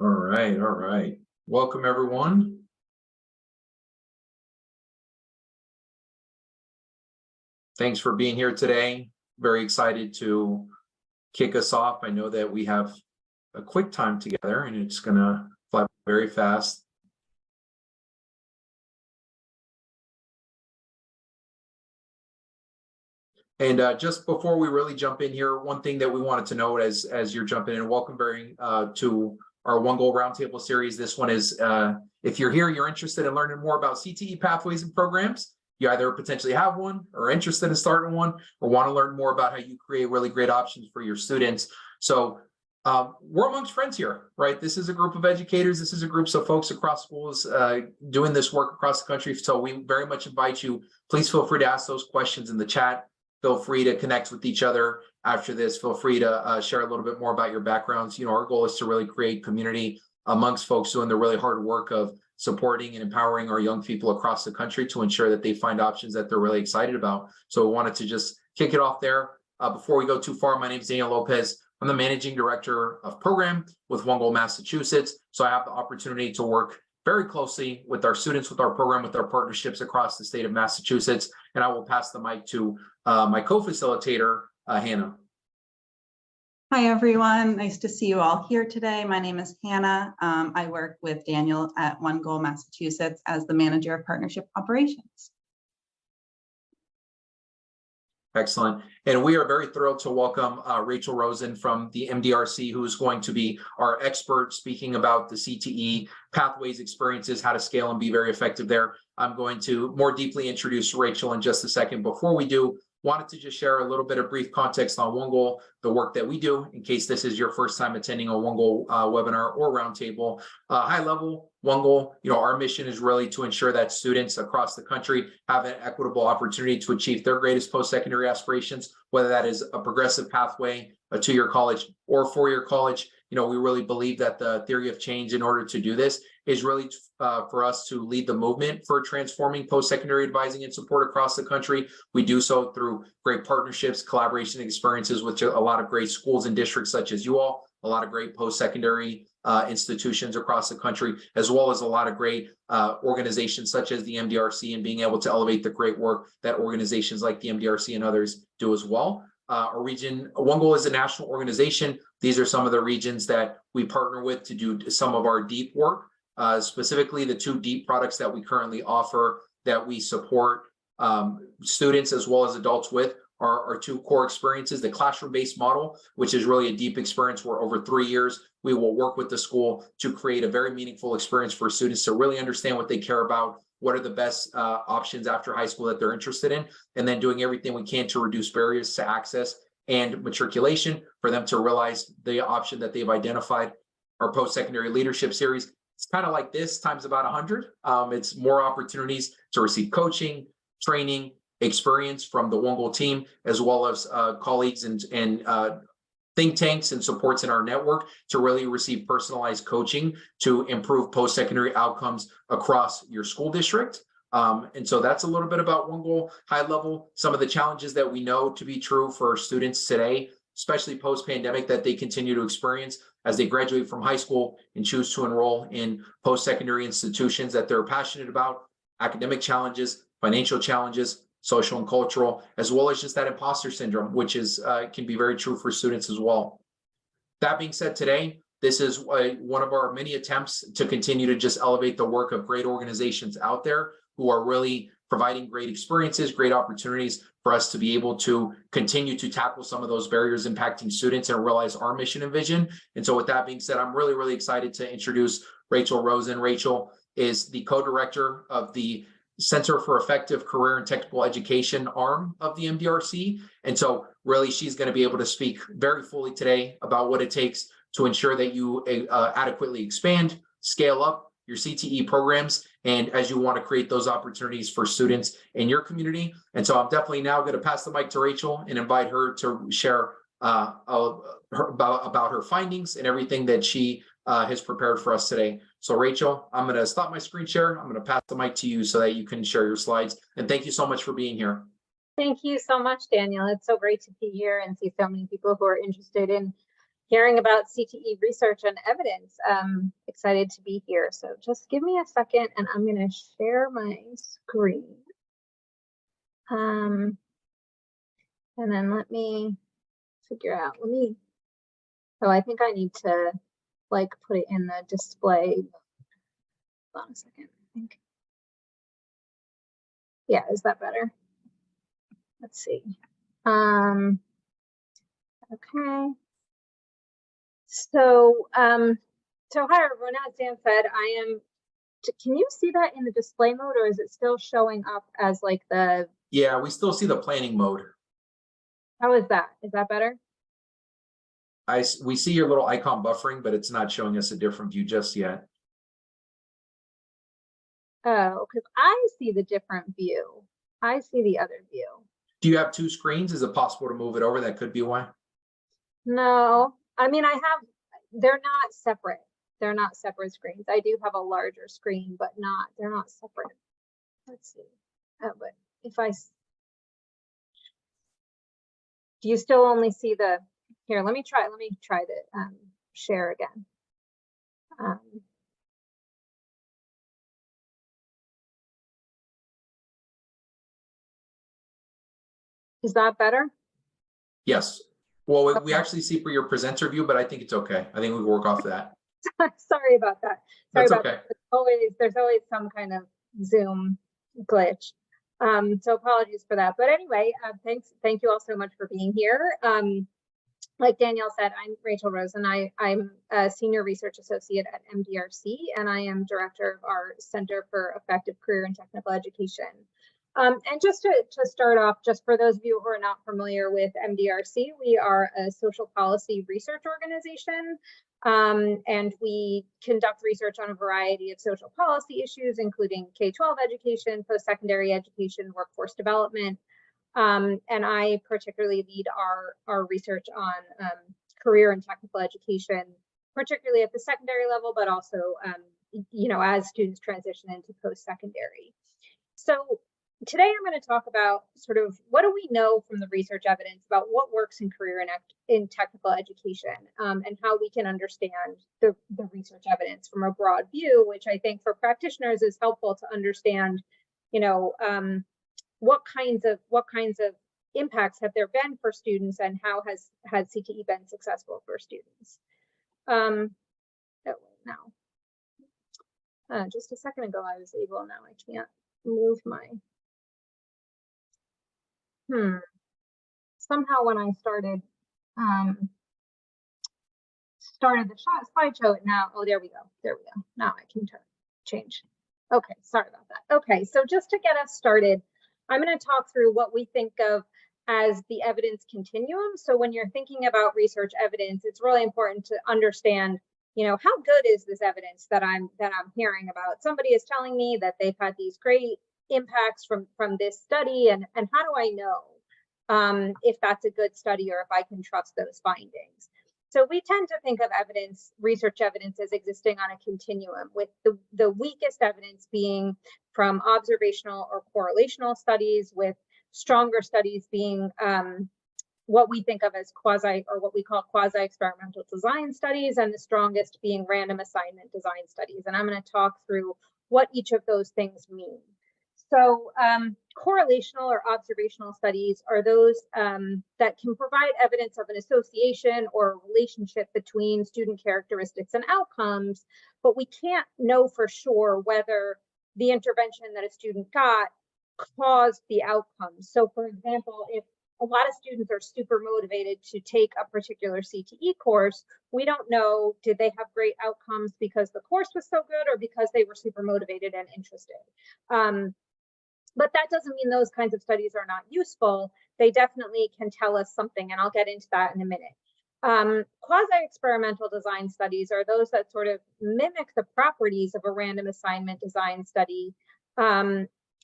All right, all right. Welcome, everyone. Thanks for being here today. Very excited to kick us off. I know that we have a quick time together and it's going to fly very fast. And just before we really jump in here, one thing that we wanted to note as you're jumping in, welcome to our OneGoal Roundtable series. This one is, if you're here, you're interested in learning more about CTE pathways and programs. You either potentially have one or interested in starting one or want to learn more about how you create really great options for your students. So we're amongst friends here, right? This is a group of educators. This is a group of folks across schools doing this work across the country. So we very much invite you, please feel free to ask those questions in the chat. Feel free to connect with each other after this. Feel free to share a little bit more about your backgrounds. You know, our goal is to really create community amongst folks doing the really hard work of supporting and empowering our young people across the country to ensure that they find options that they're really excited about. So we wanted to just kick it off there. Before we go too far, my name is Daniel Lopez. I'm the Managing Director of Program with OneGoal Massachusetts. So I have the opportunity to work very closely with our students, with our program, with our partnerships across the state of Massachusetts. And I will pass the mic to my co-facilitator, Hannah. Hi, everyone. Nice to see you all here today. My name is Hannah. I work with Daniel at OneGoal Massachusetts as the Manager of Partnership Operations. Excellent. And we are very thrilled to welcome Rachel Rosen from the MDRC, who is going to be our expert speaking about the CTE pathways, experiences, how to scale and be very effective there. I'm going to more deeply introduce Rachel in just a second. Before we do, wanted to just share a little bit of brief context on OneGoal, the work that we do, in case this is your first time attending a OneGoal webinar or roundtable. High level, OneGoal, our mission is really to ensure that students across the country have an equitable opportunity to achieve their greatest post-secondary aspirations, whether that is a progressive pathway, a two-year college, or a four-year college. We really believe that the theory of change in order to do this is really for us to lead the movement for transforming post-secondary advising and support across the country. We do so through great partnerships, collaboration experiences with a lot of great schools and districts such as you all, a lot of great post-secondary institutions across the country, as well as a lot of great organizations such as the MDRC, and being able to elevate the great work that organizations like the MDRC and others do as well. Our region, OneGoal is a national organization. These are some of the regions that we partner with to do some of our deep work. Specifically, the two deep products that we currently offer that we support students as well as adults with are our two core experiences: the classroom-based model, which is really a deep experience where over 3 years we will work with the school to create a very meaningful experience for students to really understand what they care about, what are the best options after high school that they're interested in, and then doing everything we can to reduce barriers to access and matriculation for them to realize the option that they've identified. Our post-secondary leadership series, it's kind of like this times about 100. It's more opportunities to receive coaching, training, experience from the OneGoal team, as well as colleagues and think tanks and supports in our network to really receive personalized coaching to improve post-secondary outcomes across your school district. And so that's a little bit about OneGoal high level, some of the challenges that we know to be true for students today, especially post-pandemic, that they continue to experience as they graduate from high school and choose to enroll in post-secondary institutions that they're passionate about: academic challenges, financial challenges, social and cultural, as well as just that imposter syndrome, which is can be very true for students as well. That being said, today, this is one of our many attempts to continue to just elevate the work of great organizations out there who are really providing great experiences, great opportunities for us to be able to continue to tackle some of those barriers impacting students and realize our mission and vision. And so with that being said, I'm really, really excited to introduce Rachel Rosen. Rachel is the co-director of the Center for Effective Career and Technical Education arm of the MDRC. And so really, she's going to be able to speak very fully today about what it takes to ensure that you adequately expand, scale up your CTE programs, and as you want to create those opportunities for students in your community. And so I'm definitely now going to pass the mic to Rachel and invite her to share about her findings and everything that she has prepared for us today. So Rachel, I'm going to stop my screen share. I'm going to pass the mic to you so that you can share your slides. And thank you so much for being here. Thank you so much, Daniel. It's so great to be here and see so many people who are interested in hearing about CTE research and evidence. Excited to be here. So just give me a second and I'm going to share my screen. And then let me figure out, oh, I think I need to like put it in the display. Hold on a second, I think. Yeah, is that better? Let's see. Okay. So, so hi everyone, as Dan said, can you see that in the display mode or is it still showing up as like the? Yeah, we still see the planning mode. How is that? Is that better? We see your little icon buffering, but it's not showing us a different view just yet. Oh, because I see the different view. I see the other view. Do you have two screens? Is it possible to move it over? That could be why. No, I mean, they're not separate. They're not separate screens. I do have a larger screen, but they're not separate. Let's see. Oh, but if do you still only see the, here, let me try to share again. Is that better? Yes. Well, Okay. we actually see for your presenter view, but I think it's okay. I think we work off that. Sorry about that. That's okay. There's always some kind of Zoom glitch. So apologies for that. But anyway, thank you all so much for being here. Like Danielle said, I'm Rachel Rosen. I'm a senior research associate at MDRC, and I am director of our Center for Effective Career and Technical Education. And just to start off, just for those of you who are not familiar with MDRC, we are a social policy research organization, and we conduct research on a variety of social policy issues, including K-12 education, post-secondary education, workforce development, and I particularly lead our research on career and technical education, particularly at the secondary level, but also, you know, as students transition into post-secondary. So today I'm going to talk about sort of what do we know from the research evidence about what works in career and in technical education, and how we can understand the research evidence from a broad view, which I think for practitioners is helpful to understand, you know, what kinds of impacts have there been for students and how has CTE been successful for students. Oh, now, just a second ago I was able, now I can't move my. Somehow when I started the slideshow, now, oh, there we go. Now I can change. Okay, sorry about that. Okay, so just to get us started, I'm going to talk through what we think of as the evidence continuum. So when you're thinking about research evidence, it's really important to understand, you know, how good is this evidence that I'm hearing about? Somebody is telling me that they've had these great impacts from this study, and how do I know if that's a good study or if I can trust those findings? So we tend to think of research evidence as existing on a continuum, with the weakest evidence being from observational or correlational studies, with stronger studies being what we think of as what we call quasi-experimental design studies, and the strongest being random assignment design studies. And I'm going to talk through what each of those things mean. So correlational or observational studies are those that can provide evidence of an association or a relationship between student characteristics and outcomes, but we can't know for sure whether the intervention that a student got caused the outcomes. So for example, if a lot of students are super motivated to take a particular CTE course, we don't know, did they have great outcomes because the course was so good or because they were super motivated and interested? But that doesn't mean those kinds of studies are not useful. They definitely can tell us something, and I'll get into that in a minute. Quasi-experimental design studies are those that sort of mimic the properties of a random assignment design study,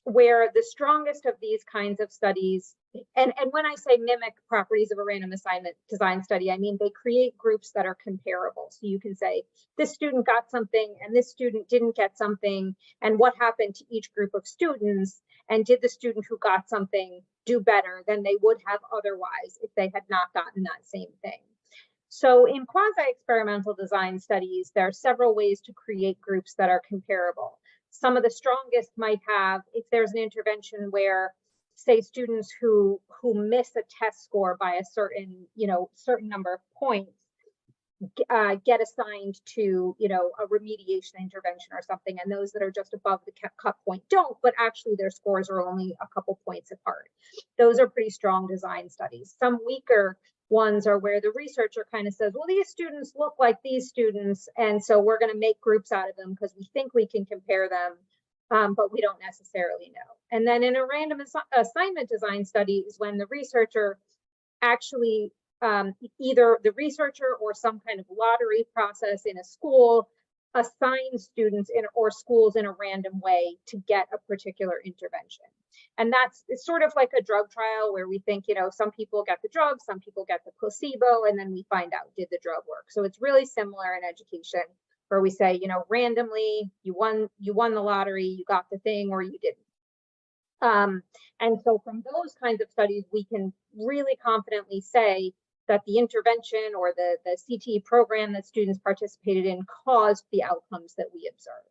where the strongest of these kinds of studies, and when I say mimic properties of a random assignment design study, I mean they create groups that are comparable. So you can say this student got something and this student didn't get something, and what happened to each group of students, and did the student who got something do better than they would have otherwise if they had not gotten that same thing. So in quasi-experimental design studies, there are several ways to create groups that are comparable. Some of the strongest might have, if there's an intervention where, say, students who miss a test score by a certain, certain number of points, get assigned to, a remediation intervention or something, and those that are just above the cut point don't, but actually their scores are only a couple points apart. Those are pretty strong design studies. Some weaker ones are where the researcher kind of says, well, these students look like these students, and so we're going to make groups out of them because we think we can compare them, but we don't necessarily know. And then in a random assignment design study is when the researcher actually either the researcher or some kind of lottery process in a school assigns students or schools in a random way to get a particular intervention. And it's sort of like a drug trial where we think, some people get the drug, some people get the placebo, and then we find out, did the drug work? So it's really similar in education where we say, randomly, you won the lottery, you got the thing, or you didn't. And so from those kinds of studies, we can really confidently say that the intervention or the CTE program that students participated in caused the outcomes that we observed.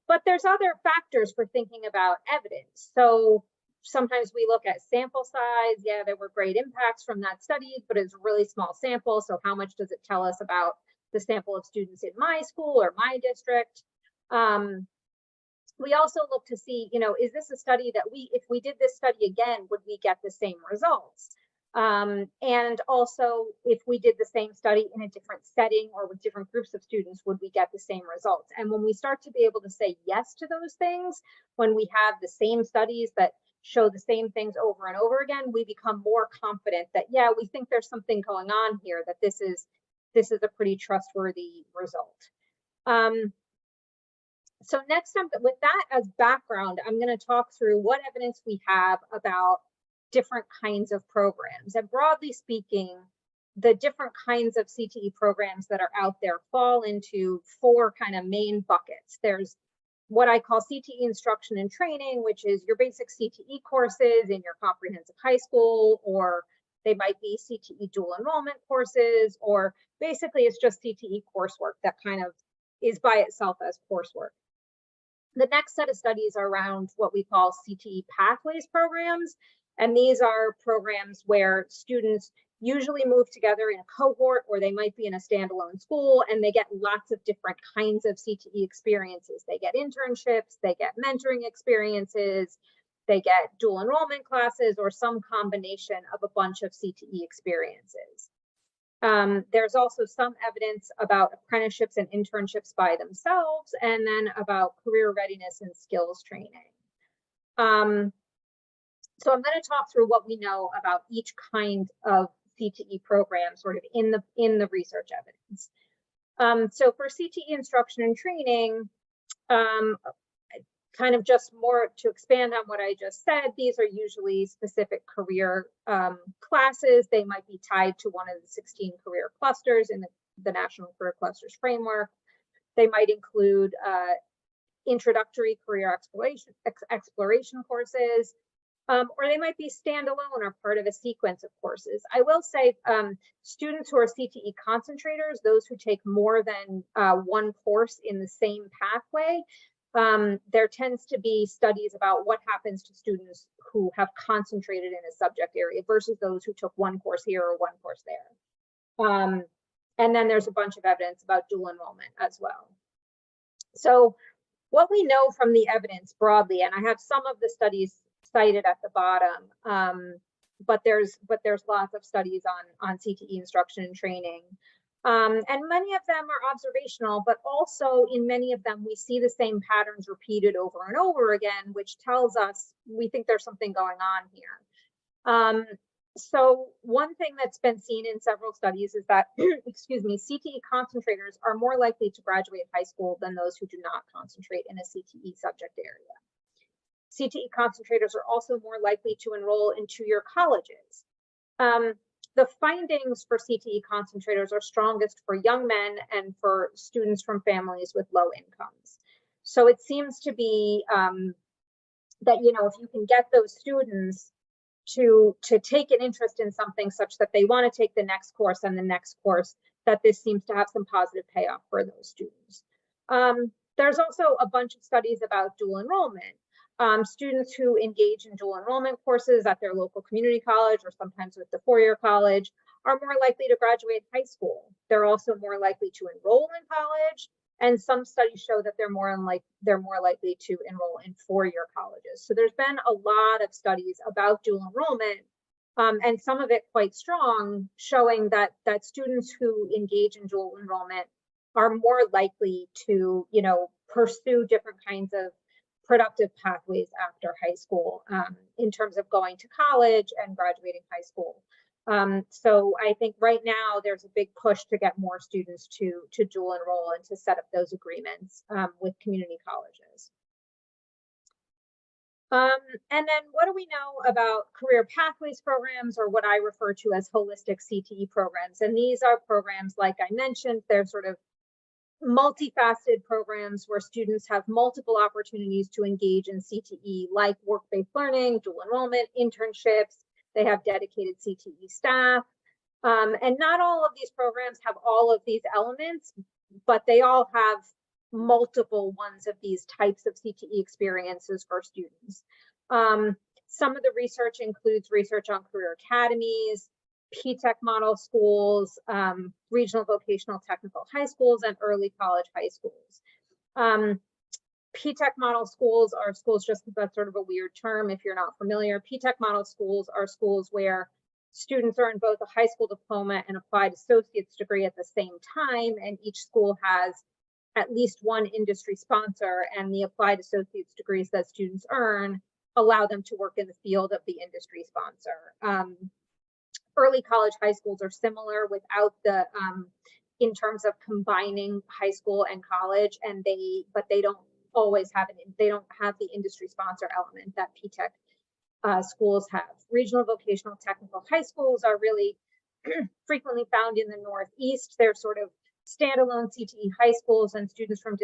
But there's other factors for thinking about evidence. So sometimes we look at sample size. Yeah, there were great impacts from that study, but it's a really small sample. So how much does it tell us about the sample of students in my school or my district? We also look to see, is this a study that if we did this study again, would we get the same results? And also, if we did the same study in a different setting or with different groups of students, would we get the same results? And when we start to be able to say yes to those things, when we have the same studies that show the same things over and over again, we become more confident that, yeah, we think there's something going on here, that this is a pretty trustworthy result. So next up, with that as background, I'm going to talk through what evidence we have about different kinds of programs. And broadly speaking, the different kinds of CTE programs that are out there fall into 4 kind of main buckets. There's what I call CTE instruction and training, which is your basic CTE courses in your comprehensive high school, or they might be CTE dual enrollment courses, or basically it's just CTE coursework that kind of is by itself as coursework. The next set of studies are around what we call CTE pathways programs. And these are programs where students usually move together in a cohort, or they might be in a standalone school, and they get lots of different kinds of CTE experiences. They get internships, they get mentoring experiences, they get dual enrollment classes, or some combination of a bunch of CTE experiences. There's also some evidence about apprenticeships and internships by themselves, and then about career readiness and skills training. So I'm going to talk through what we know about each kind of CTE program sort of in the research evidence. So for CTE instruction and training, kind of just more to expand on what I just said, these are usually specific career classes. They might be tied to one of the 16 career clusters in the National Career Clusters Framework. They might include introductory career exploration courses, or they might be standalone or part of a sequence of courses. I will say students who are CTE concentrators, those who take more than one course in the same pathway, there tends to be studies about what happens to students who have concentrated in a subject area versus those who took one course here or one course there. And then there's a bunch of evidence about dual enrollment as well. So what we know from the evidence broadly, and I have some of the studies cited at the bottom, but there's lots of studies on CTE instruction and training. And many of them are observational, but also in many of them, we see the same patterns repeated over and over again, which tells us we think there's something going on here. So one thing that's been seen in several studies is that, excuse me, CTE concentrators are more likely to graduate high school than those who do not concentrate in a CTE subject area. CTE concentrators are also more likely to enroll in two-year colleges. The findings for CTE concentrators are strongest for young men and for students from families with low incomes. So it seems to be that, if you can get those students to take an interest in something such that they want to take the next course and the next course, that this seems to have some positive payoff for those students. There's also a bunch of studies about dual enrollment. Students who engage in dual enrollment courses at their local community college or sometimes with the four-year college are more likely to graduate high school. They're also more likely to enroll in college, and some studies show that they're more likely to enroll in four-year colleges. So there's been a lot of studies about dual enrollment, and some of it quite strong, showing that students who engage in dual enrollment are more likely to, pursue different kinds of productive pathways after high school, in terms of going to college and graduating high school. So I think right now there's a big push to get more students to dual enroll and to set up those agreements with community colleges. And then what do we know about career pathways programs, or what I refer to as holistic CTE programs? And these are programs, like I mentioned, they're sort of multifaceted programs where students have multiple opportunities to engage in CTE, like work-based learning, dual enrollment, internships. They have dedicated CTE staff. And not all of these programs have all of these elements, but they all have multiple ones of these types of CTE experiences for students. Some of the research includes research on career academies, P-TECH model schools, regional vocational technical high schools, and early college high schools. P-TECH model schools are schools, just because that's sort of a weird term if you're not familiar. P-TECH model schools are schools where students earn both a high school diploma and applied associate's degree at the same time, and each school has at least one industry sponsor, and the applied associate's degrees that students earn allow them to work in the field of the industry sponsor. Early college high schools are similar without the, in terms of combining high school and college, and but they don't always have they don't have the industry sponsor element that P-TECH schools have. Regional vocational technical high schools are really frequently found in the Northeast. They're sort of standalone CTE high schools, and students from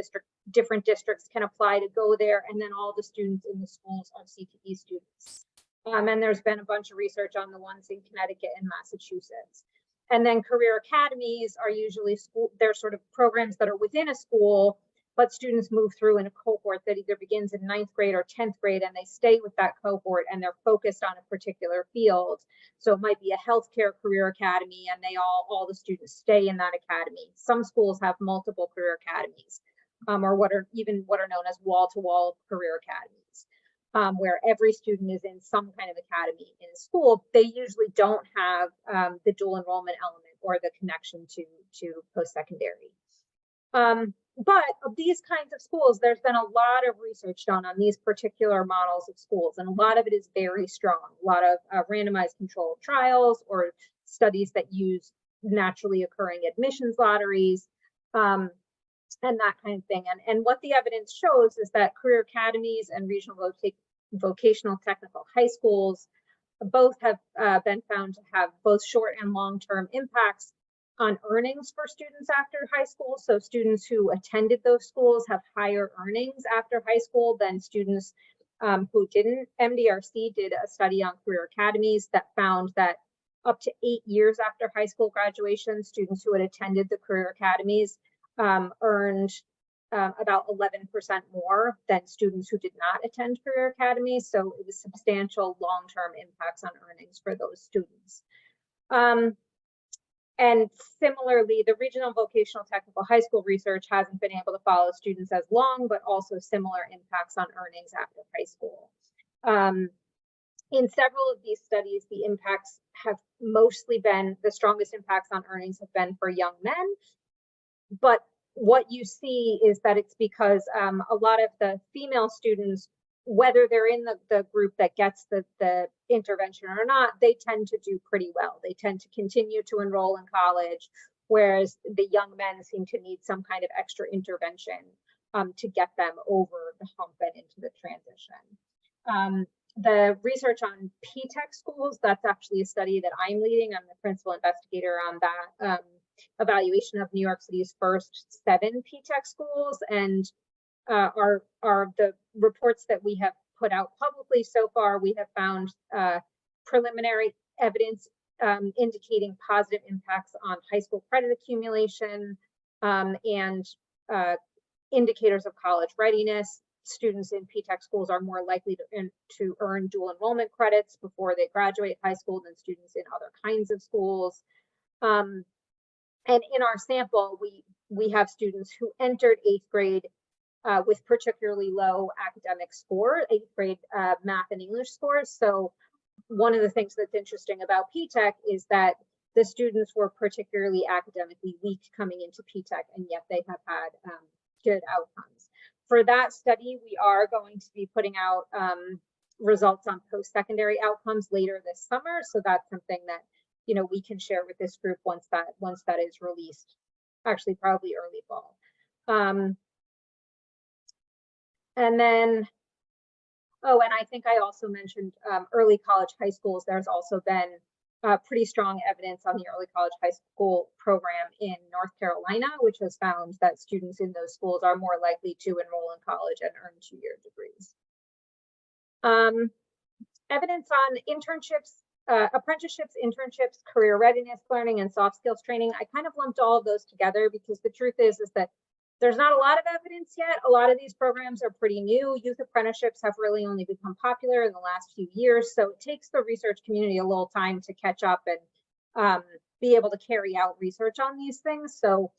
different districts can apply to go there, and then all the students in the schools are CTE students. And there's been a bunch of research on the ones in Connecticut and Massachusetts. And then career academies are usually they're sort of programs that are within a school, but students move through in a cohort that either begins in 9th grade or 10th grade, and they stay with that cohort and they're focused on a particular field. So it might be a healthcare career academy, and they all the students stay in that academy. Some schools have multiple career academies, or what are known as wall-to-wall career academies, where every student is in some kind of academy in school. They usually don't have the dual enrollment element or the connection to post-secondary. But of these kinds of schools, there's been a lot of research done on these particular models of schools, and a lot of it is very strong. A lot of randomized controlled trials or studies that use naturally occurring admissions lotteries, and that kind of thing. And what the evidence shows is that career academies and regional vocational technical high schools both have been found to have both short and long-term impacts on earnings for students after high school. So students who attended those schools have higher earnings after high school than students who didn't. MDRC did a study on career academies that found that up to 8 years after high school graduation, students who had attended the career academies earned about 11% more than students who did not attend career academies. So it was substantial long-term impacts on earnings for those students. And similarly, the regional vocational technical high school research hasn't been able to follow students as long, but also similar impacts on earnings after high school. In several of these studies, the impacts have mostly been, the strongest impacts on earnings have been for young men. But what you see is that it's because a lot of the female students, whether they're in the group that gets the intervention or not, they tend to do pretty well. They tend to continue to enroll in college, whereas the young men seem to need some kind of extra intervention to get them over the hump and into the transition. The research on P-TECH schools, that's actually a study that I'm leading. I'm the principal investigator on that evaluation of New York City's first 7 P-TECH schools, and are the reports that we have put out publicly so far. We have found preliminary evidence indicating positive impacts on high school credit accumulation and indicators of college readiness. Students in PTech schools are more likely to earn dual enrollment credits before they graduate high school than students in other kinds of schools. And in our sample, we have students who entered 8th grade with particularly low academic score, 8th grade math and English scores. So one of the things that's interesting about PTech is that the students were particularly academically weak coming into PTech, and yet they have had good outcomes. For that study, we are going to be putting out results on post-secondary outcomes later this summer. So that's something that, you know, we can share with this group once that is released, actually probably early fall. And then, oh, and I think I also mentioned early college high schools. There's also been pretty strong evidence on the early college high school program in North Carolina, which has found that students in those schools are more likely to enroll in college and earn 2-year degrees. Evidence on internships, apprenticeships, internships, career readiness learning, and soft skills training. I kind of lumped all of those together because the truth is that there's not a lot of evidence yet. A lot of these programs are pretty new. Youth apprenticeships have really only become popular in the last few years. So it takes the research community a little time to catch up and be able to carry out research on these things. So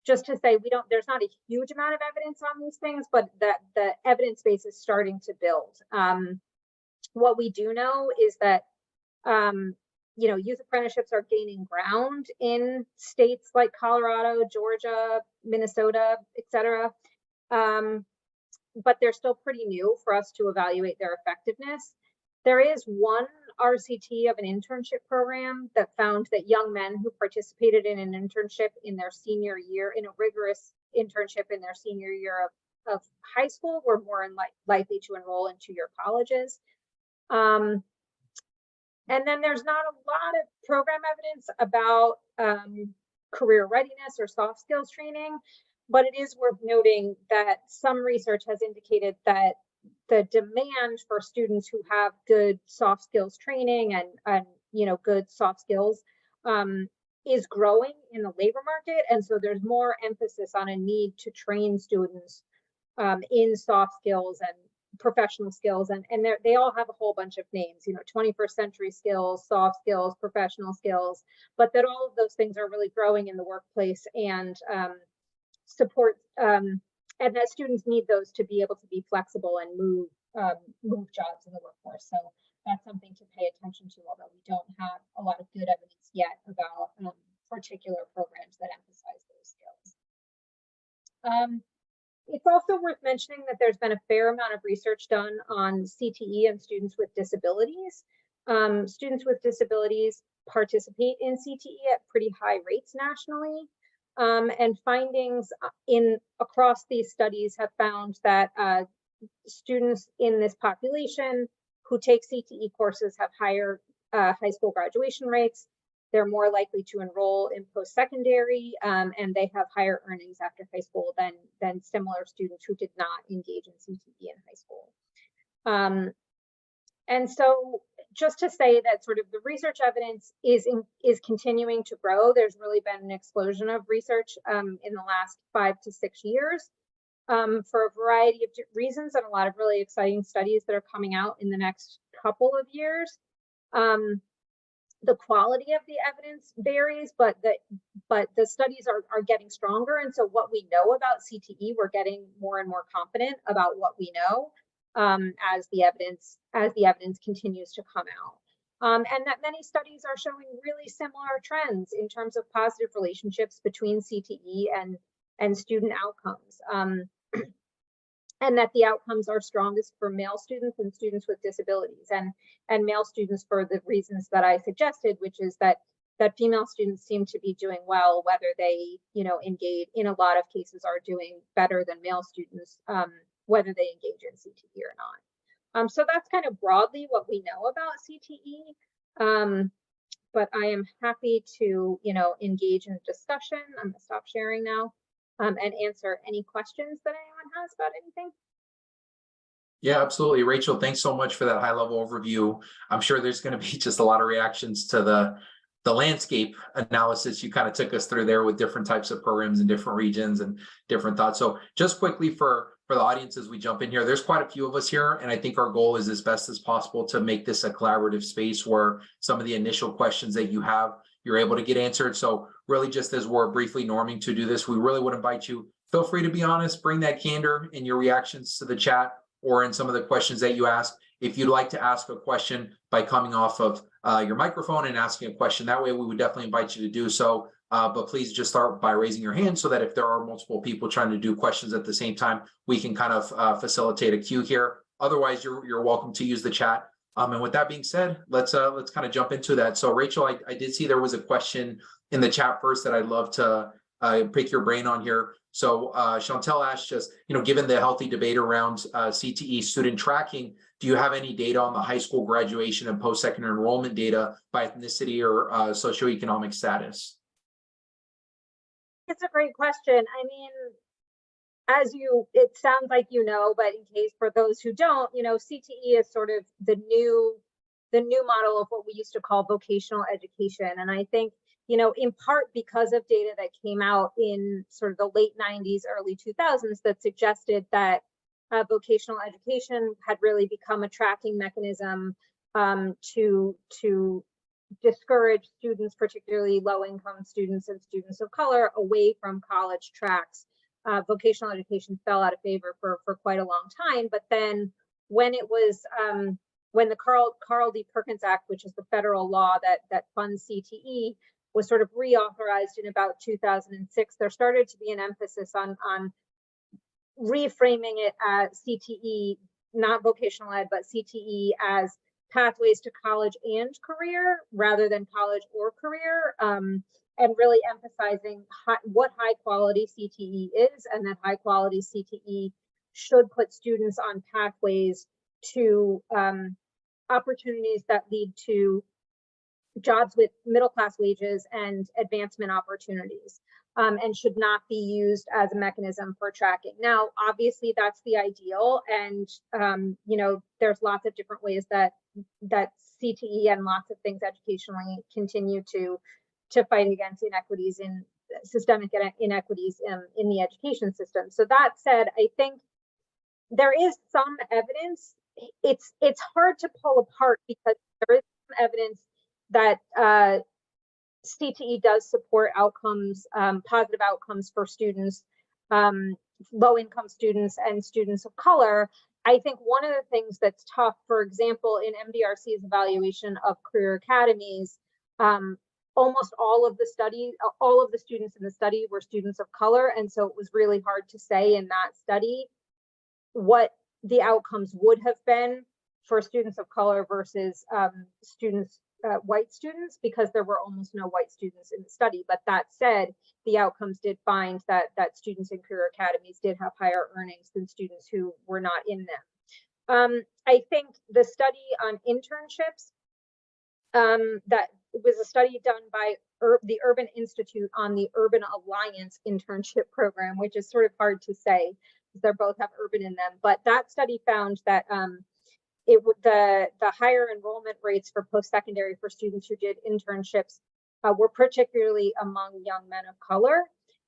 just to say, there's not a huge amount of evidence on these things, but that the evidence base is starting to build. What we do know is that you know, youth apprenticeships are gaining ground in states like Colorado, Georgia, Minnesota, etc. But they're still pretty new for us to evaluate their effectiveness. There is one RCT of an internship program that found that young men who participated in an internship in their senior year, in a rigorous internship in their senior year of high school, were more likely to enroll in 2-year colleges. And then there's not a lot of program evidence about career readiness or soft skills training, but it is worth noting that some research has indicated that the demand for students who have good soft skills training and you know, good soft skills is growing in the labor market. And so there's more emphasis on a need to train students in soft skills and professional skills, and they all have a whole bunch of names, you know, 21st century skills, soft skills, professional skills, but that all of those things are really growing in the workplace and support, and that students need those to be able to be flexible and move jobs in the workforce. So that's something to pay attention to, although we don't have a lot of good evidence yet about particular programs that emphasize those skills. It's also worth mentioning that there's been a fair amount of research done on CTE and students with disabilities. Students with disabilities participate in CTE at pretty high rates nationally. And findings across these studies have found that students in this population who take CTE courses have higher high school graduation rates. They're more likely to enroll in post-secondary, and they have higher earnings after high school than similar students who did not engage in CTE in high school. And so just to say that sort of the research evidence is continuing to grow. There's really been an explosion of research in the last 5 to 6 years for a variety of reasons, and a lot of really exciting studies that are coming out in the next couple of years. The quality of the evidence varies, but the studies are getting stronger. And so what we know about CTE, we're getting more and more confident about what we know as the evidence continues to come out. And that many studies are showing really similar trends in terms of positive relationships between CTE and student outcomes. And that the outcomes are strongest for male students and students with disabilities, and male students for the reasons that I suggested, which is that female students seem to be doing well, whether they, you know, engage, in a lot of cases are doing better than male students, whether they engage in CTE or not. So that's kind of broadly what we know about CTE. But I am happy to, you know, engage in a discussion. I'm gonna stop sharing now. And answer any questions that anyone has about anything. Yeah, absolutely. Rachel, thanks so much for that high level overview. I'm sure there's going to be just a lot of reactions to the landscape analysis you kind of took us through there with different types of programs in different regions and different thoughts. So just quickly for the audience as we jump in here, there's quite a few of us here, and I think our goal is as best as possible to make this a collaborative space where some of the initial questions that you have, you're able to get answered. So really, just as we're briefly norming to do this, we really would invite you, feel free to be honest, bring that candor in your reactions to the chat or in some of the questions that you ask. If you'd like to ask a question by coming off of your microphone and asking a question that way, we would definitely invite you to do so. But please just start by raising your hand so that if there are multiple people trying to do questions at the same time, we can kind of facilitate a queue here. Otherwise, you're welcome to use the chat. And with that being said, let's kind of jump into that. So Rachel, I did see there was a question in the chat first that I'd love to pick your brain on here. So Chantel asked just, given the healthy debate around CTE student tracking, do you have any data on the high school graduation and post-secondary enrollment data by ethnicity or socioeconomic status? It's a great question. I mean, it sounds like but in case for those who don't, CTE is sort of the new model of what we used to call vocational education. And I think, in part because of data that came out in sort of the late 90s, early 2000s that suggested that vocational education had really become a tracking mechanism to discourage students, particularly low-income students and students of color, away from college tracks. Vocational education fell out of favor for quite a long time. But then when it was when the Carl D. Perkins Act, which is the federal law that funds CTE, was sort of reauthorized in about 2006, there started to be an emphasis on reframing it as CTE, not vocational ed, but CTE as pathways to college and career rather than college or career, and really emphasizing what high quality CTE is, and that high quality CTE should put students on pathways to opportunities that lead to jobs with middle class wages and advancement opportunities, and should not be used as a mechanism for tracking. Now, obviously, that's the ideal, and there's lots of different ways that CTE and lots of things educationally continue to fight against inequities in systemic inequities in the education system. So that said, I think there is some evidence. It's hard to pull apart because there is some evidence that CTE does support outcomes, positive outcomes for students, low-income students and students of color. I think one of the things that's tough, for example, in MDRC's evaluation of career academies, almost all of the students in the study were students of color, and so it was really hard to say in that study what the outcomes would have been for students of color versus white students, because there were almost no white students in the study. But that said, the outcomes did find that students in career academies did have higher earnings than students who were not in them. I think the study on internships, that was a study done by the Urban Institute on the Urban Alliance internship program, which is sort of hard to say because they both have urban in them. But that study found that the higher enrollment rates for post-secondary for students who did internships were particularly among young men of color.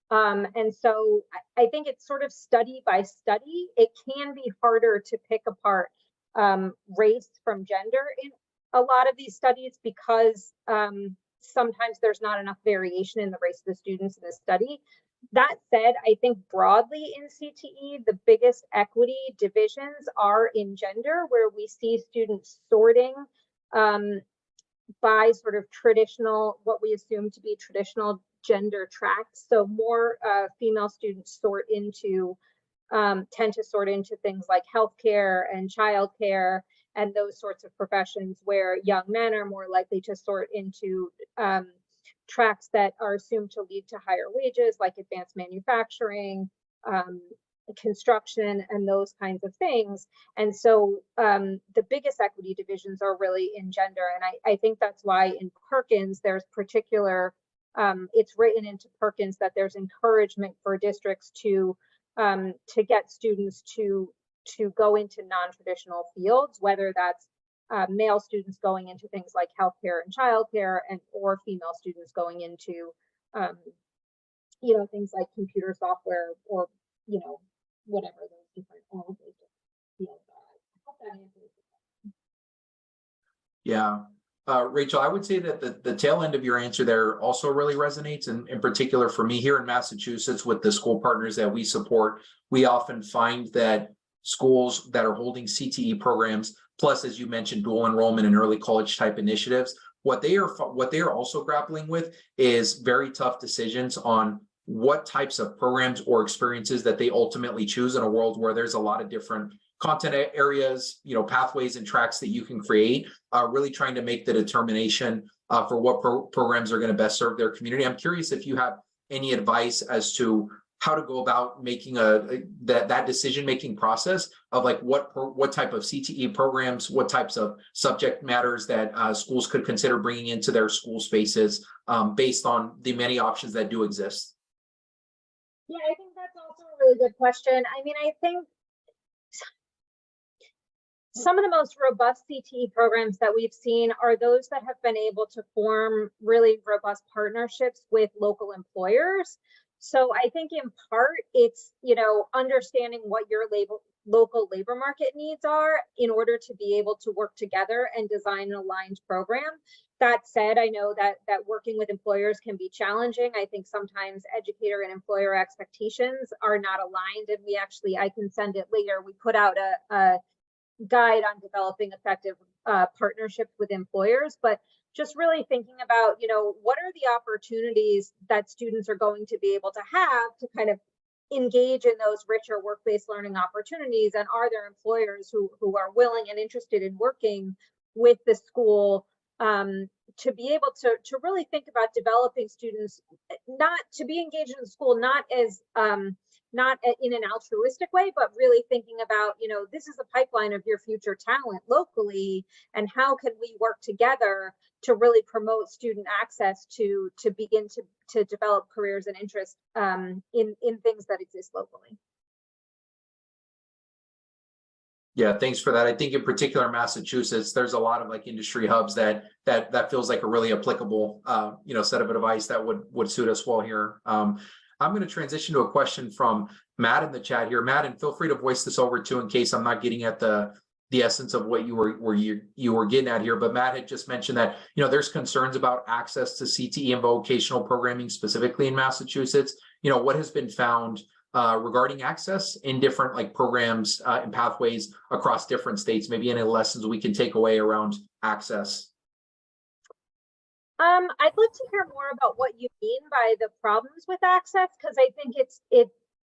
And so I think it's sort of study by study. It can be harder to pick apart race from gender in a lot of these studies because sometimes there's not enough variation in the race of the students in the study. That said, I think broadly in CTE, the biggest equity divisions are in gender, where we see students sorting by sort of traditional, what we assume to be traditional gender tracks. So more female students tend to sort into things like healthcare and childcare and those sorts of professions, where young men are more likely to sort into tracks that are assumed to lead to higher wages, like advanced manufacturing, construction, and those kinds of things. And so the biggest equity divisions are really in gender. And I think that's why in Perkins, there's particular, it's written into Perkins that there's encouragement for districts to get students to to go into non-traditional fields, whether that's male students going into things like healthcare and childcare, and or female students going into things like computer software, or whatever those different all of those different fields are. I hope that answers the question. Yeah. Rachel, I would say that the tail end of your answer there also really resonates. And in particular for me here in Massachusetts, with the school partners that we support, we often find that schools that are holding CTE programs, plus, as you mentioned, dual enrollment and early college type initiatives, what they are also grappling with is very tough decisions on what types of programs or experiences that they ultimately choose in a world where there's a lot of different content areas, pathways and tracks that you can create, really trying to make the determination for what programs are going to best serve their community. I'm curious if you have any advice as to how to go about making that decision-making process of like what type of CTE programs, what types of subject matters that schools could consider bringing into their school spaces based on the many options that do exist. Yeah, I think that's also a really good question. I mean, I think some of the most robust CTE programs that we've seen are those that have been able to form really robust partnerships with local employers. So I think in part it's, understanding what your local labor market needs are in order to be able to work together and design an aligned program. That said, I know that working with employers can be challenging. I think sometimes educator and employer expectations are not aligned, and I can send it later. We put out a guide on developing effective partnerships with employers, but just really thinking about, what are the opportunities that students are going to be able to have to kind of engage in those richer work-based learning opportunities, and are there employers who are willing and interested in working with the school to be able to really think about developing students, not to be engaged in the school, not in an altruistic way, but really thinking about, this is a pipeline of your future talent locally, and how can we work together to really promote student access to begin to develop careers and interests in things that exist locally. Yeah, thanks for that. I think in particular Massachusetts, there's a lot of like industry hubs that feels like a really applicable set of advice that would suit us well here. I'm going to transition to a question from Matt in the chat here. Matt, and feel free to voice this over too in case I'm not getting at the essence of what you were getting at here. But Matt had just mentioned that there's concerns about access to CTE and vocational programming specifically in Massachusetts. What has been found regarding access in different like programs and pathways across different states, maybe any lessons we can take away around access? I'd love to hear more about what you mean by the problems with access, because I think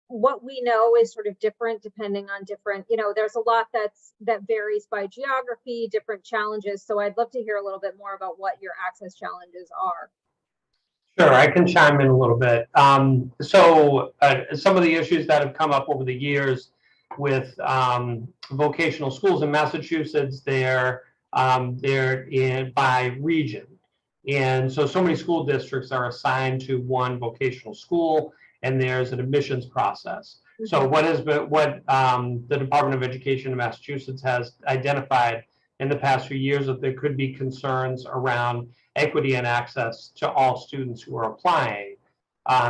what we know is sort of different depending on different, there's a lot that varies by geography, different challenges. So I'd love to hear a little bit more about what your access challenges are. Sure, I can chime in a little bit. So some of the issues that have come up over the years with vocational schools in Massachusetts, they're by region. And so many school districts are assigned to one vocational school, and there's an admissions process. Mm-hmm. So the Department of Education in Massachusetts has identified in the past few years that there could be concerns around equity and access to all students who are applying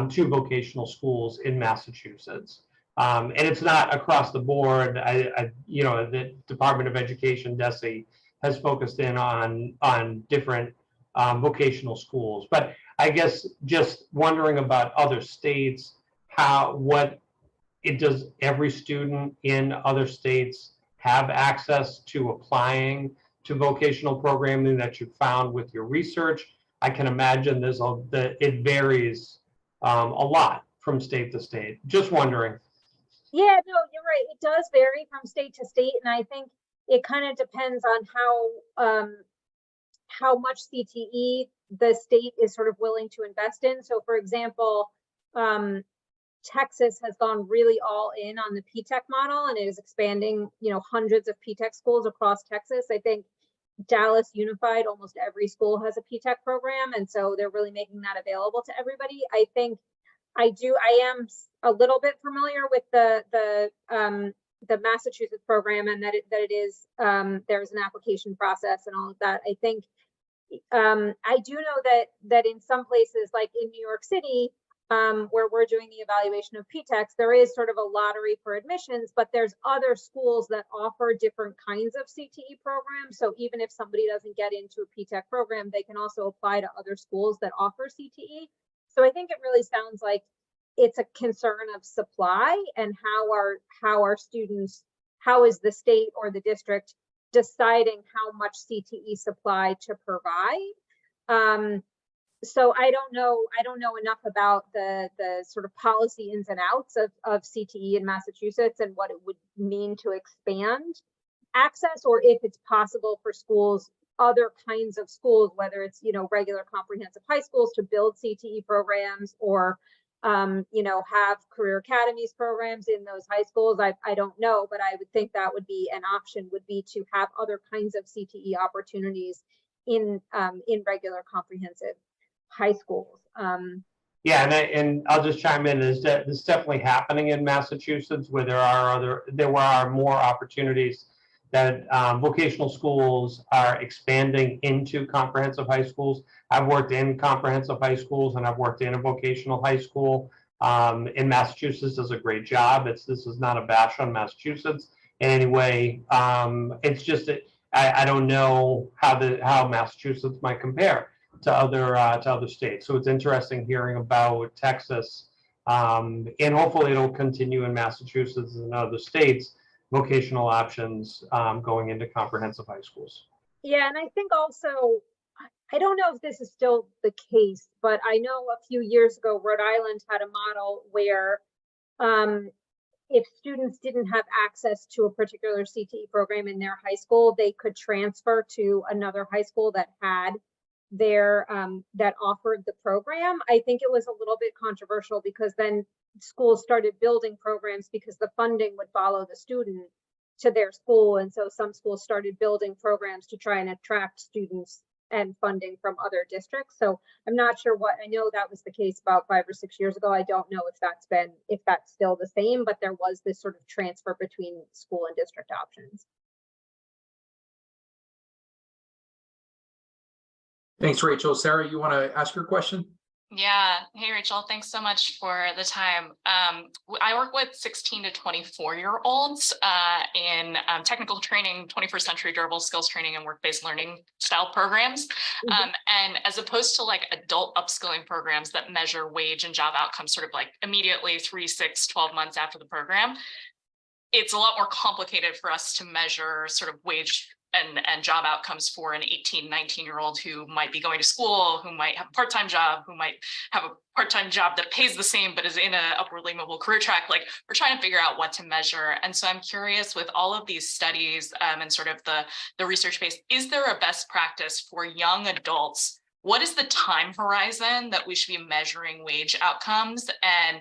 to vocational schools in Massachusetts. And it's not across the board. The Department of Education, DESE, has focused in on different vocational schools. But I guess just wondering about other states, does every student in other states have access to applying to vocational programming that you found with your research? I can imagine it varies a lot from state to state. Just wondering. Yeah, no, you're right. It does vary from state to state, and I think it kind of depends on how much CTE the state is sort of willing to invest in. So, for example, Texas has gone really all in on the P-TECH model, and it is expanding, hundreds of P-TECH schools across Texas. I think Dallas Unified, almost every school has a P-TECH program, and so they're really making that available to everybody. I think I am a little bit familiar with the the Massachusetts program, and that it is there's an application process and all of that. I think I do know that in some places, like in New York City, where we're doing the evaluation of PTEX, there is sort of a lottery for admissions, but there's other schools that offer different kinds of CTE programs. So even if somebody doesn't get into a PTEC program, they can also apply to other schools that offer CTE. So I think it really sounds like it's a concern of supply, and how are students, how is the state or the district deciding how much CTE supply to provide. So I don't know enough about the sort of policy ins and outs of CTE in Massachusetts and what it would mean to expand access, or if it's possible for schools, other kinds of schools, whether it's, you know, regular comprehensive high schools, to build CTE programs, or you know, have career academies programs in those high schools. I don't know, but I would think that would be an option, would be to have other kinds of CTE opportunities in regular comprehensive high schools. Yeah, and I'll just chime in, is that this is definitely happening in Massachusetts, where there are more opportunities that vocational schools are expanding into comprehensive high schools. I've worked in comprehensive high schools, and I've worked in a vocational high school. In Massachusetts does a great job. This is not a bash on Massachusetts in any way. It's just that I don't know how Massachusetts might compare to other states. So it's interesting hearing about Texas, and hopefully it'll continue in Massachusetts and other states, vocational options going into comprehensive high schools. Yeah, and I think also, I don't know if this is still the case, but I know a few years ago, Rhode Island had a model where if students didn't have access to a particular CTE program in their high school, they could transfer to another high school that had their that offered the program. I think it was a little bit controversial, because then schools started building programs because the funding would follow the student to their school, and so some schools started building programs to try and attract students and funding from other districts. So I'm not sure what, I know that was the case about 5 or 6 years ago. I don't know if that's still the same, but there was this sort of transfer between school and district options. Thanks, Rachel. Sarah, you want to ask your question? Yeah. Hey, Rachel, thanks so much for the time. I work with 16 to 24-year-olds in technical training, 21st century durable skills training, and work-based learning style programs. And as opposed to like adult upskilling programs that measure wage and job outcomes sort of like immediately 3, 6, 12 months after the program, it's a lot more complicated for us to measure sort of wage and job outcomes for an 18, 19-year-old who might be going to school, who might have a part-time job, who might have a part-time job that pays the same, but is in an upwardly mobile career track. Like, we're trying to figure out what to measure. And so I'm curious, with all of these studies and sort of the research base, is there a best practice for young adults? What is the time horizon that we should be measuring wage outcomes? And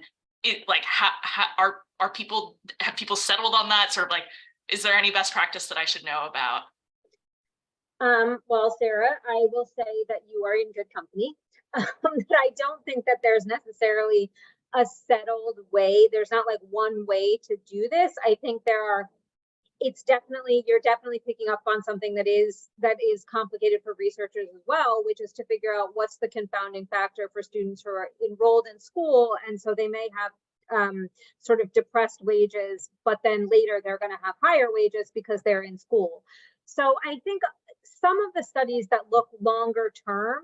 have people settled on that? Sort of like, is there any best practice that I should know about? Well, Sarah, I will say that you are in good company. I don't think that there's necessarily a settled way. There's not like one way to do this. I think you're definitely picking up on something that is complicated for researchers as well, which is to figure out what's the confounding factor for students who are enrolled in school. And so they may have sort of depressed wages, but then later they're going to have higher wages because they're in school. So I think some of the studies that look longer term,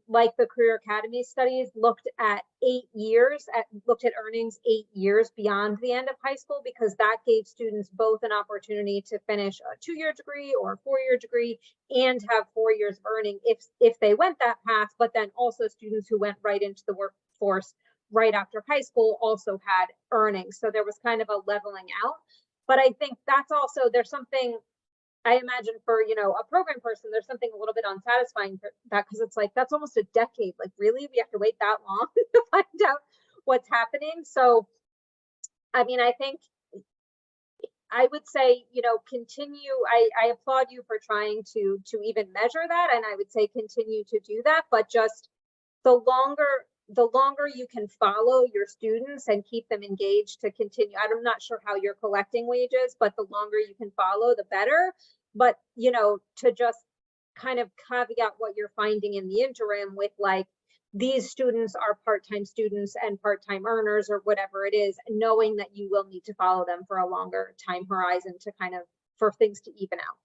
like the Career Academy studies, looked at 8 years, looked at earnings 8 years beyond the end of high school, because that gave students both an opportunity to finish a 2-year degree or a 4-year degree and have 4 years of earning if they went that path. But then also students who went right into the workforce right after high school also had earnings. So there was kind of a leveling out. But I think that's also, there's something, I imagine for, a program person, there's something a little bit unsatisfying for that, because it's like, that's almost a decade. Like, really, we have to wait that long to find out what's happening? So, I mean, I think I would say, continue. I applaud you for trying to even measure that. And I would say continue to do that, but just the longer, the longer you can follow your students and keep them engaged to continue. I'm not sure how you're collecting wages, but the longer you can follow, the better. But, you know, to just kind of caveat what you're finding in the interim with like, these students are part-time students and part-time earners or whatever it is, knowing that you will need to follow them for a longer time horizon to kind of, for things to even out.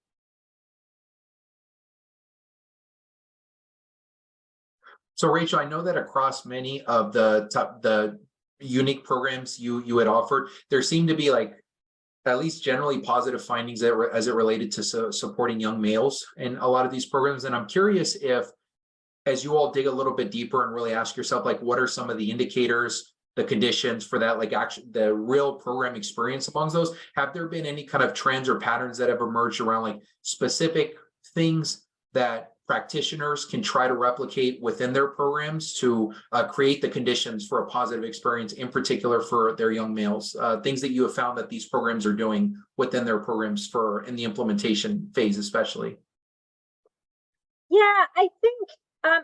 So Rachel, I know that across many of the unique programs you had offered, there seemed to be like at least generally positive findings as it related to supporting young males in a lot of these programs. And I'm curious if, as you all dig a little bit deeper and really ask yourself, like, what are some of the indicators, the conditions for that, like actually the real program experience amongst those? Have there been any kind of trends or patterns that have emerged around like specific things that practitioners can try to replicate within their programs to create the conditions for a positive experience, in particular for their young males? Things that you have found that these programs are doing within their programs for in the implementation phase, especially. Yeah, I think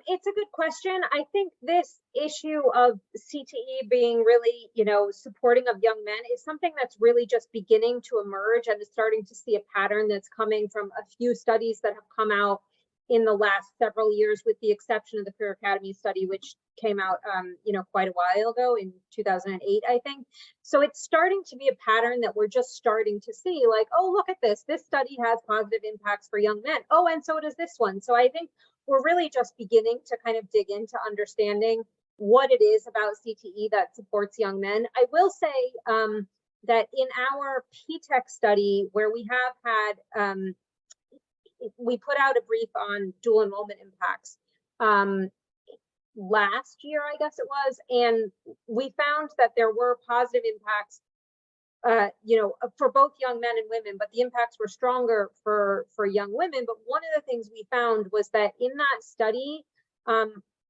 it's a good question. I think this issue of CTE being really, you know, supporting of young men is something that's really just beginning to emerge, and is starting to see a pattern that's coming from a few studies that have come out in the last several years, with the exception of the Career Academy study, which came out, you know, quite a while ago in 2008, I think. So it's starting to be a pattern that we're just starting to see, like, oh, look at this. This study has positive impacts for young men. Oh, and so does this one. So I think we're really just beginning to kind of dig into understanding what it is about CTE that supports young men. I will say that in our PTEC study, where we have had, we put out a brief on dual enrollment impacts last year, I guess it was, and we found that there were positive impacts, you know, for both young men and women, but the impacts were stronger for young women. But one of the things we found was that in that study,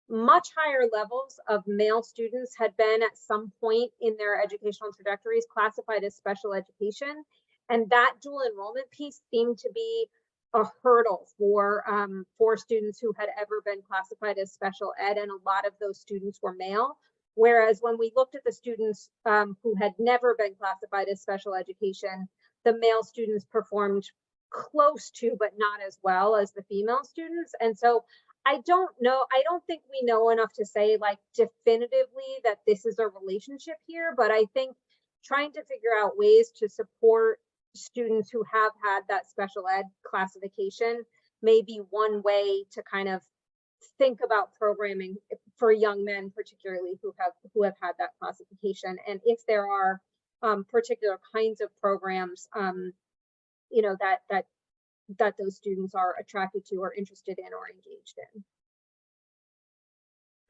much higher levels of male students had been at some point in their educational trajectories classified as special education, and that dual enrollment piece seemed to be a hurdle for students who had ever been classified as special ed, and a lot of those students were male. Whereas when we looked at the students who had never been classified as special education, the male students performed close to, but not as well as the female students. And so I don't know, I don't think we know enough to say like definitively that this is a relationship here, but I think trying to figure out ways to support students who have had that special ed classification may be one way to kind of think about programming for young men, particularly who have had that classification, and if there are particular kinds of programs, you know, that those students are attracted to or interested in or engaged in.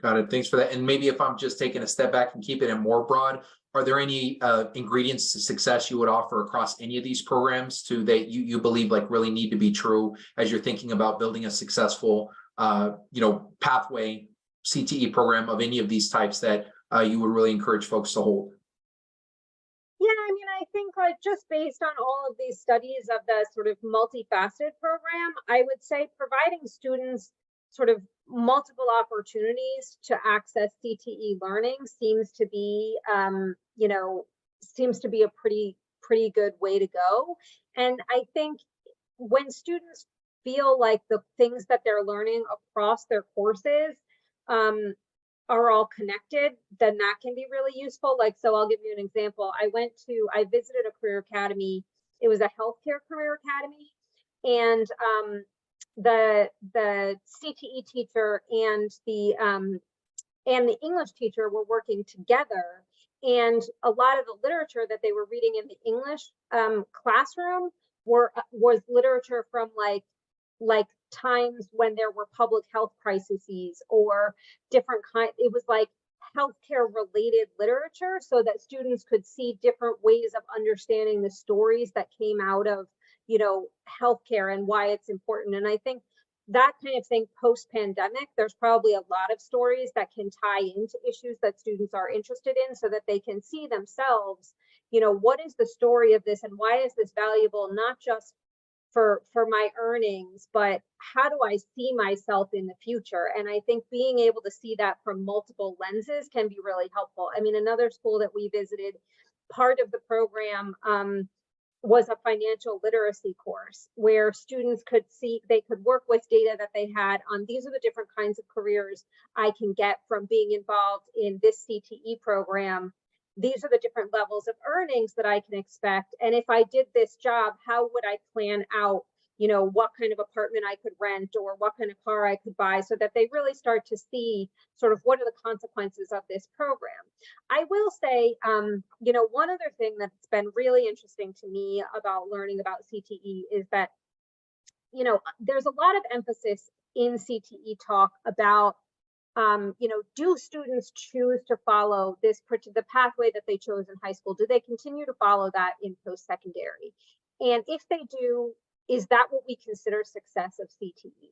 Got it. Thanks for that. And maybe if I'm just taking a step back and keeping it more broad, are there any ingredients to success you would offer across any of these programs to that you believe like really need to be true as you're thinking about building a successful you know, pathway CTE program of any of these types that you would really encourage folks to hold? Yeah, I mean, I think like just based on all of these studies of the sort of multifaceted program, I would say providing students sort of multiple opportunities to access CTE learning seems to be, you know, seems to be a pretty good way to go. And I think when students feel like the things that they're learning across their courses are all connected, then that can be really useful. Like, so I'll give you an example. I visited a career academy. It was a healthcare career academy, and the CTE teacher and the English teacher were working together, and a lot of the literature that they were reading in the English classroom was literature from like times when there were public health crises or different kind. It was like healthcare related literature, so that students could see different ways of understanding the stories that came out of, you know, healthcare and why it's important. And I think that kind of thing post-pandemic, there's probably a lot of stories that can tie into issues that students are interested in, so that they can see themselves, you know, what is the story of this and why is this valuable, not just for my earnings, but how do I see myself in the future? And I think being able to see that from multiple lenses can be really helpful. I mean, another school that we visited, part of the program was a financial literacy course where students could see, they could work with data that they had on, these are the different kinds of careers I can get from being involved in this CTE program. These are the different levels of earnings that I can expect. And if I did this job, how would I plan out, you know, what kind of apartment I could rent or what kind of car I could buy, so that they really start to see sort of what are the consequences of this program. I will say, you know, one other thing that's been really interesting to me about learning about CTE is that, you know, there's a lot of emphasis in CTE talk about, you know, do students choose to follow this the pathway that they chose in high school? Do they continue to follow that in post-secondary? And if they do, is that what we consider success of CTE?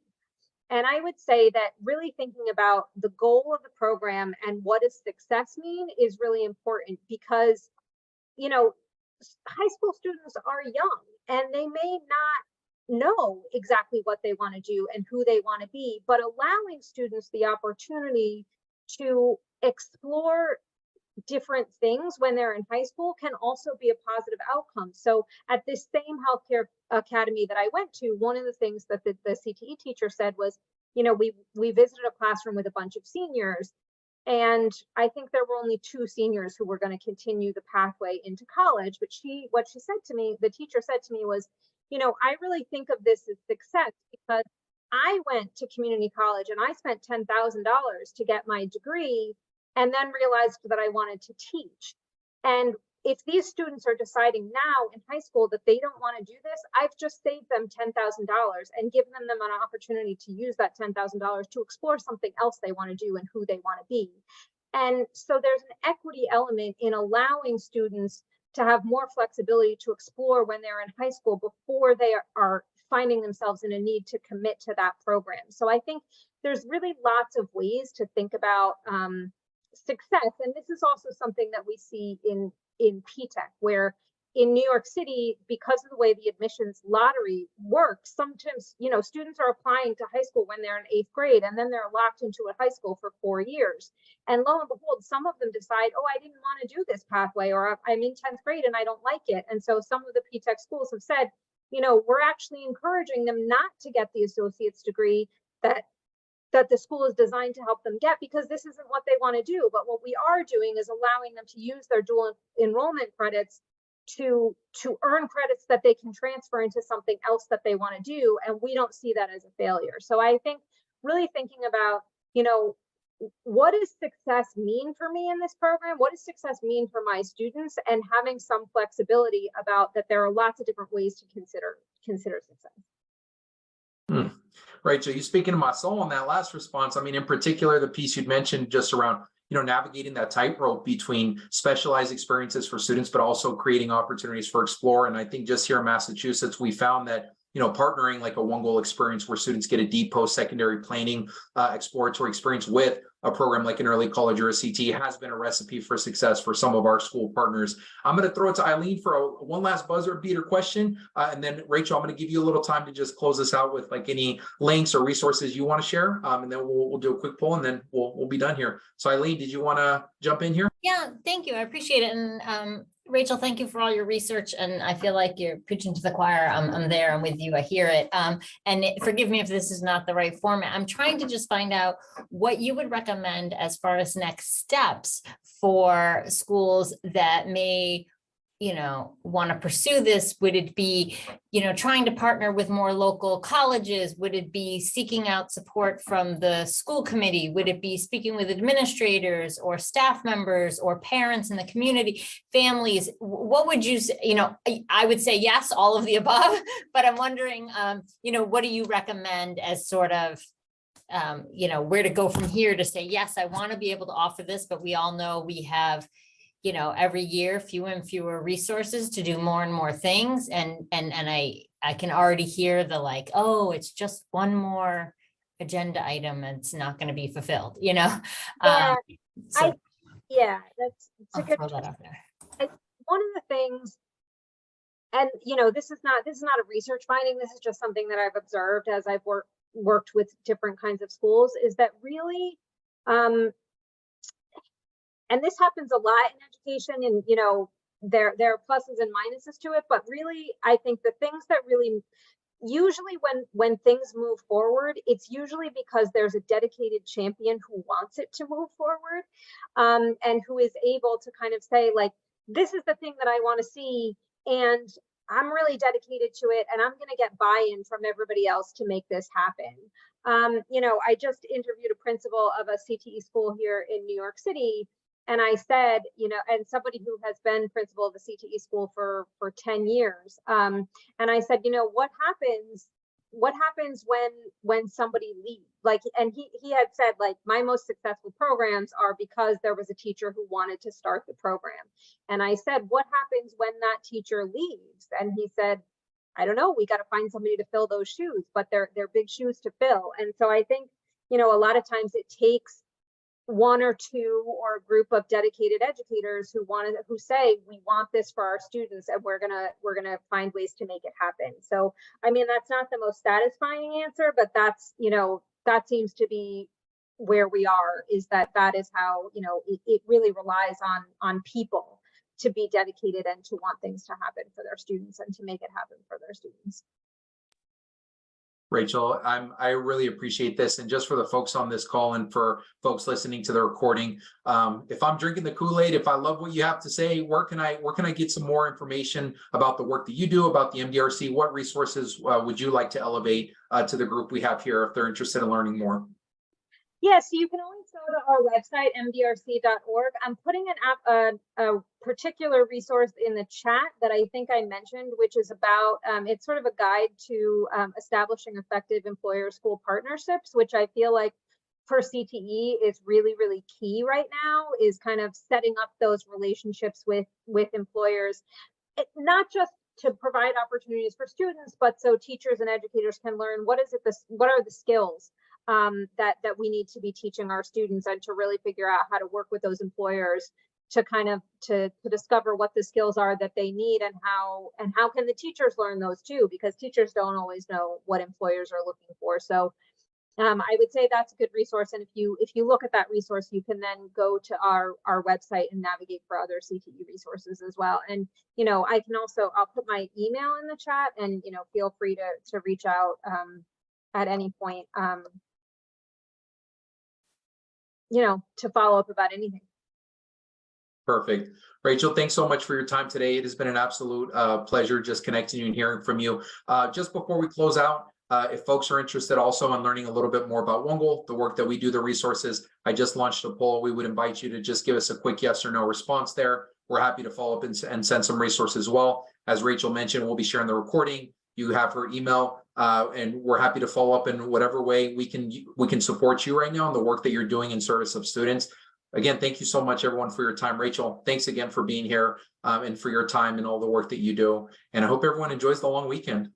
And I would say that really thinking about the goal of the program and what does success mean is really important, because, you know, high school students are young and they may not know exactly what they want to do and who they want to be, but allowing students the opportunity to explore different things when they're in high school can also be a positive outcome. So at this same healthcare academy that I went to, one of the things that the CTE teacher said was, you know, we visited a classroom with a bunch of seniors, and I think there were only 2 seniors who were going to continue the pathway into college. But what she said to me, the teacher said to me was, you know, I really think of this as success because I went to community college and I spent $10,000 to get my degree and then realized that I wanted to teach. And if these students are deciding now in high school that they don't want to do this, I've just saved them $10,000 and given them an opportunity to use that $10,000 to explore something else they want to do and who they want to be. And so there's an equity element in allowing students to have more flexibility to explore when they're in high school before they are finding themselves in a need to commit to that program. So I think there's really lots of ways to think about success. And this is also something that we see in P-TECH, where in New York City, because of the way the admissions lottery works, sometimes, you know, students are applying to high school when they're in 8th grade, and then they're locked into a high school for 4 years. And lo and behold, some of them decide, oh, I didn't want to do this pathway, or I'm in 10th grade and I don't like it. And so some of the P-TECH schools have said, you know, we're actually encouraging them not to get the associate's degree that the school is designed to help them get, because this isn't what they want to do. But what we are doing is allowing them to use their dual enrollment credits to earn credits that they can transfer into something else that they want to do. And we don't see that as a failure. So I think really thinking about, you know, what does success mean for me in this program? What does success mean for my students? And having some flexibility about that there are lots of different ways to consider success. Rachel, you speaking to my soul on that last response. I mean, in particular, the piece you'd mentioned just around, you know, navigating that tightrope between specialized experiences for students, but also creating opportunities for explore. And I think just here in Massachusetts, we found that, you know, partnering like a OneGoal experience where students get a deep post-secondary planning exploratory experience with a program like an early college or a CTE has been a recipe for success for some of our school partners. I'm going to throw it to Eileen for one last buzzer beater question. And then Rachel, I'm going to give you a little time to just close this out with like any links or resources you want to share. And then we'll do a quick poll and then we'll be done here. So Eileen, did you want to jump in here? Yeah, thank you. I appreciate it. And Rachel, thank you for all your research. And I feel like you're preaching to the choir. I'm there. I'm with you. I hear it. And forgive me if this is not the right format. I'm trying to just find out what you would recommend as far as next steps for schools that may, you know, want to pursue this. Would it be, you know, trying to partner with more local colleges? Would it be seeking out support from the school committee? Would it be speaking with administrators or staff members or parents in the community, families? What would you say? You know, I would say yes, all of the above, but I'm wondering, you know, what do you recommend as sort of, you know, where to go from here to say, yes, I want to be able to offer this, but we all know we have, you know, every year, fewer and fewer resources to do more and more things. And I can already hear the like, oh, it's just one more agenda item. And it's not going to be fulfilled, you know? Yeah, So that's a I'll good throw that out there. one of the things and this is not a research finding. This is just something that I've observed as I've worked with different kinds of schools, is that really, and this happens a lot in education, and there are pluses and minuses to it, but really I think the things that really usually when things move forward, it's usually because there's a dedicated champion who wants it to move forward, and who is able to kind of say, like, this is the thing that I want to see, and I'm really dedicated to it, and I'm going to get buy-in from everybody else to make this happen. I just interviewed a principal of a CTE school here in New York City, and I said, and somebody who has been principal of a CTE school for 10 years. And I said, what happens when somebody leaves? Like, and he had said, like, my most successful programs are because there was a teacher who wanted to start the program. And I said, what happens when that teacher leaves? And he said, I don't know, we got to find somebody to fill those shoes, but they're big shoes to fill. And so I think, a lot of times it takes one or two or a group of dedicated educators who say, we want this for our students, and we're gonna find ways to make it happen. So I mean, that's not the most satisfying answer, but that's that seems to be where we are, is that is how it really relies on people to be dedicated and to want things to happen for their students and to make it happen for their students. Rachel, I really appreciate this. And just for the folks on this call and for folks listening to the recording, if I'm drinking the Kool-Aid, if I love what you have to say, where can I get some more information about the work that you do, about the MDRC? What resources would you like to elevate to the group we have here if they're interested in learning more? Yes, you can always go to our website, mdrc.org. I'm putting a particular resource in the chat that I think I mentioned, which is about, it's sort of a guide to establishing effective employer-school partnerships, which I feel like for CTE is really, really key right now, is kind of setting up those relationships with employers, not just to provide opportunities for students, but so teachers and educators can learn what are the skills that we need to be teaching our students, and to really figure out how to work with those employers to kind of to discover what the skills are that they need, and how can the teachers learn those too, because teachers don't always know what employers are looking for. So I would say that's a good resource, and if you look at that resource, you can then go to our website and navigate for other CTE resources as well. And I'll put my email in the chat, and feel free to reach out at any point to follow up about anything. Perfect. Rachel, thanks so much for your time today. It has been an absolute pleasure just connecting you and hearing from you. Just before we close out, if folks are interested also in learning a little bit more about OneGoal, the work that we do, the resources, I just launched a poll. We would invite you to just give us a quick yes or no response there. We're happy to follow up and send some resources as well. As Rachel mentioned, we'll be sharing the recording. You have her email, and we're happy to follow up in whatever way we can support you right now in the work that you're doing in service of students. Again, thank you so much, everyone, for your time. Rachel, thanks again for being here and for your time and all the work that you do. And I hope everyone enjoys the long weekend.